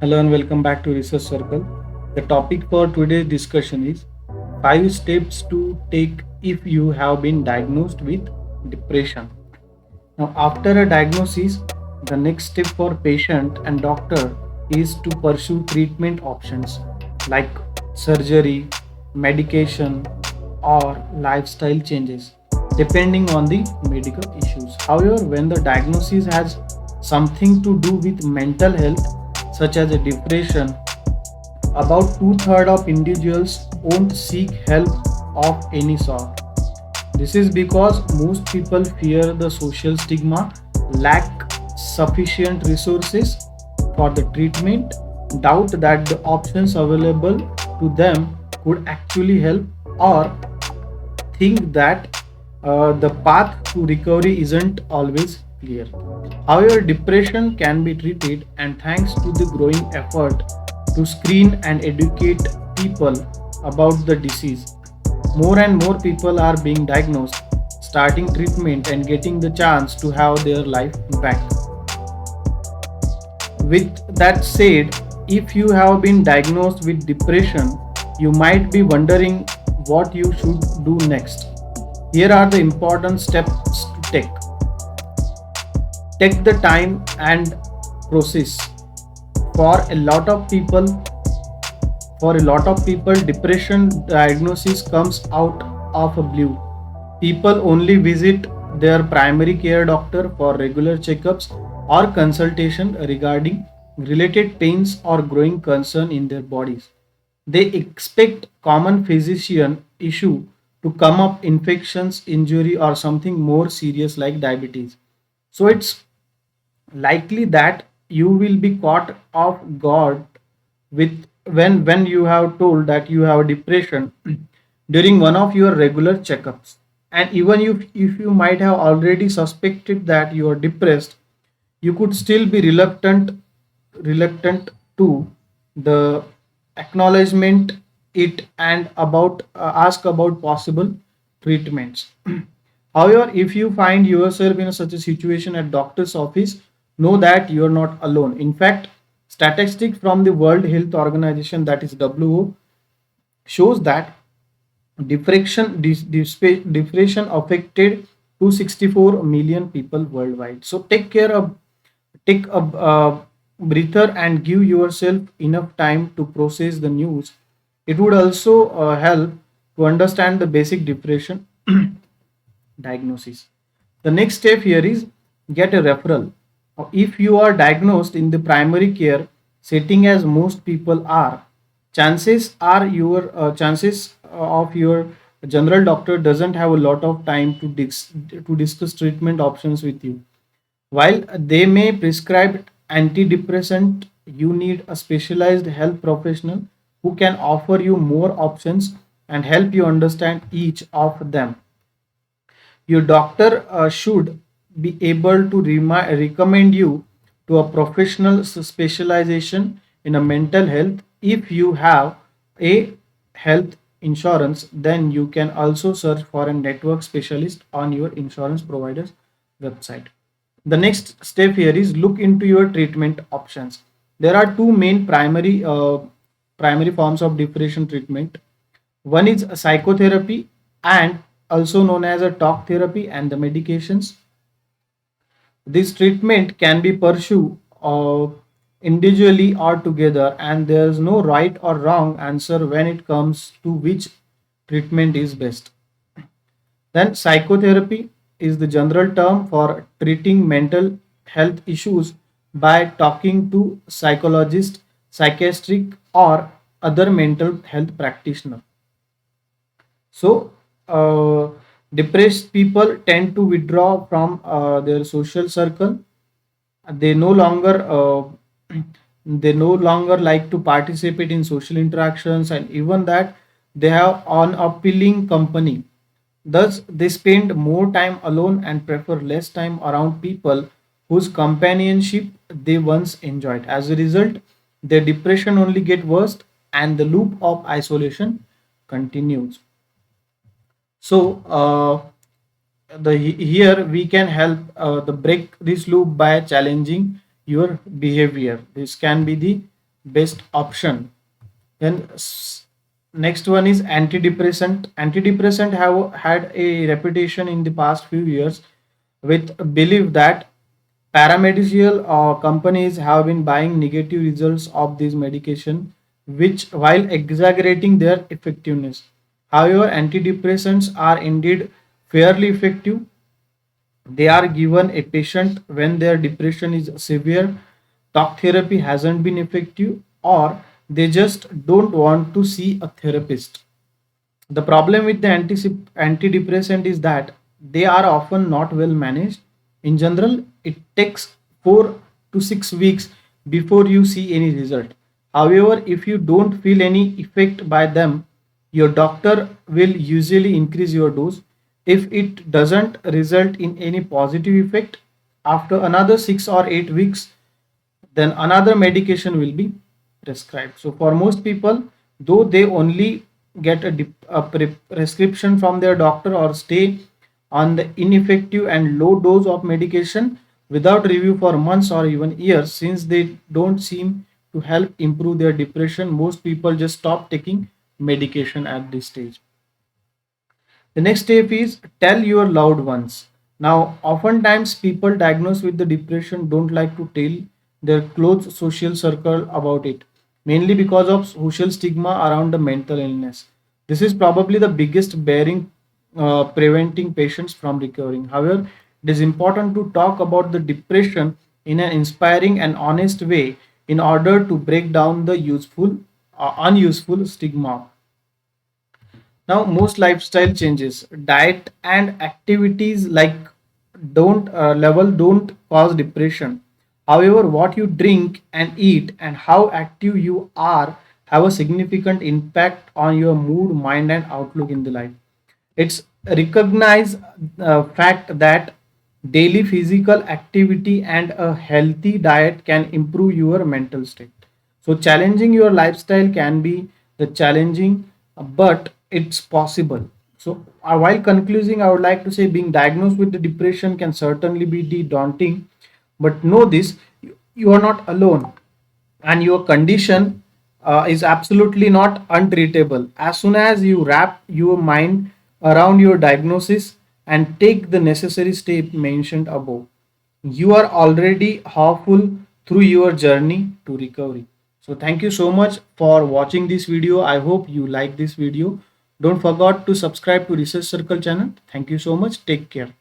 Hello and welcome back to Research Circle. The topic for today's discussion is 5 steps to take if you have been diagnosed with depression. Now, after a diagnosis, the next step for patient and doctor is to pursue treatment options like surgery, medication, or lifestyle changes, depending on the medical issues. However, when the diagnosis has something to do with mental health, such as a depression, about two-thirds of individuals won't seek help of any sort. This is because most people fear the social stigma, lack sufficient resources for the treatment, doubt that the options available to them could actually help, or think that the path to recovery isn't always clear. However, depression can be treated, and thanks to the growing effort to screen and educate people about the disease, more and more people are being diagnosed, starting treatment, and getting the chance to have their life back. With that said, if you have been diagnosed with depression, you might be wondering what you should do next. Here are the important steps to take. Take the time and process. For a lot of people, depression diagnosis comes out of a blue. People only visit their primary care doctor for regular checkups or consultation regarding related pains or growing concern in their bodies. They expect common physician issue to come up, infections, injury, or something more serious like diabetes. So it's likely that you will be caught off guard with when you have told that you have depression during one of your regular checkups. And even if you might have already suspected that you are depressed, you could still be reluctant to the acknowledgement it and about ask about possible treatments. However, if you find yourself in such a situation at doctor's office, know that you are not alone. In fact, statistics from the World Health Organization, that is WHO, shows that depression affected 264 million people worldwide. So take a breather and give yourself enough time to process the news. It would also help to understand the basic depression diagnosis. The next step here is get a referral. If you are diagnosed in the primary care setting, as most people are, chances of your general doctor doesn't have a lot of time to discuss treatment options with you. While they may prescribe antidepressant, you need a specialized health professional who can offer you more options and help you understand each of them. Your doctor should be able to recommend you to a professional specialization in a mental health. If you have a health insurance, then you can also search for a network specialist on your insurance provider's website. The next step here is look into your treatment options. There are two main primary forms of depression treatment. One is psychotherapy, and also known as a talk therapy, and the medications. This treatment can be pursued individually or together, and there is no right or wrong answer when it comes to which treatment is best. Then, psychotherapy is the general term for treating mental health issues by talking to psychologists, psychiatric, or other mental health practitioner. So, depressed people tend to withdraw from their social circle. They no longer they no longer like to participate in social interactions, and even that they have unappealing company. Thus, they spend more time alone and prefer less time around people whose companionship they once enjoyed. As a result, their depression only get worse, and the loop of isolation continues. So here we can help the break this loop by challenging your behavior. This can be the best option. Then next one is antidepressant. Antidepressant have had a reputation in the past few years with belief that paramedical companies have been buying negative results of these medication, which while exaggerating their effectiveness. However, antidepressants are indeed fairly effective. They are given a patient when their depression is severe, talk therapy hasn't been effective, or they just don't want to see a therapist. The problem with the antidepressant is that they are often not well managed. In general, it takes 4 to 6 weeks before you see any result. However, if you don't feel any effect by them, your doctor will usually increase your dose. If it doesn't result in any positive effect, after another 6 or 8 weeks, then another medication will be prescribed. So for most people, though they only get a prescription from their doctor or stay on the ineffective and low dose of medication without review for months or even years, since they don't seem to help improve their depression, most people just stop taking medication at this stage. The next step is tell your loved ones. Now, oftentimes people diagnosed with the depression don't like to tell their close social circle about it, mainly because of social stigma around the mental illness. This is probably the biggest bearing preventing patients from recovering. However, it is important to talk about the depression in an inspiring and honest way in order to break down the unuseful stigma. Now, most lifestyle changes, diet and activities like don't cause depression. However, what you drink and eat and how active you are have a significant impact on your mood, mind, and outlook in the life. It's recognized fact that daily physical activity and a healthy diet can improve your mental state. So challenging your lifestyle can be the challenging, but it's possible. So while concluding, I would like to say being diagnosed with the depression can certainly be daunting, but know this: you are not alone, and your condition is absolutely not untreatable. As soon as you wrap your mind around your diagnosis and take the necessary step mentioned above, you are already halfway through your journey to recovery. So thank you so much for watching this video. I hope you like this video. Don't forget to subscribe to Research Circle channel. Thank you so much. Take care.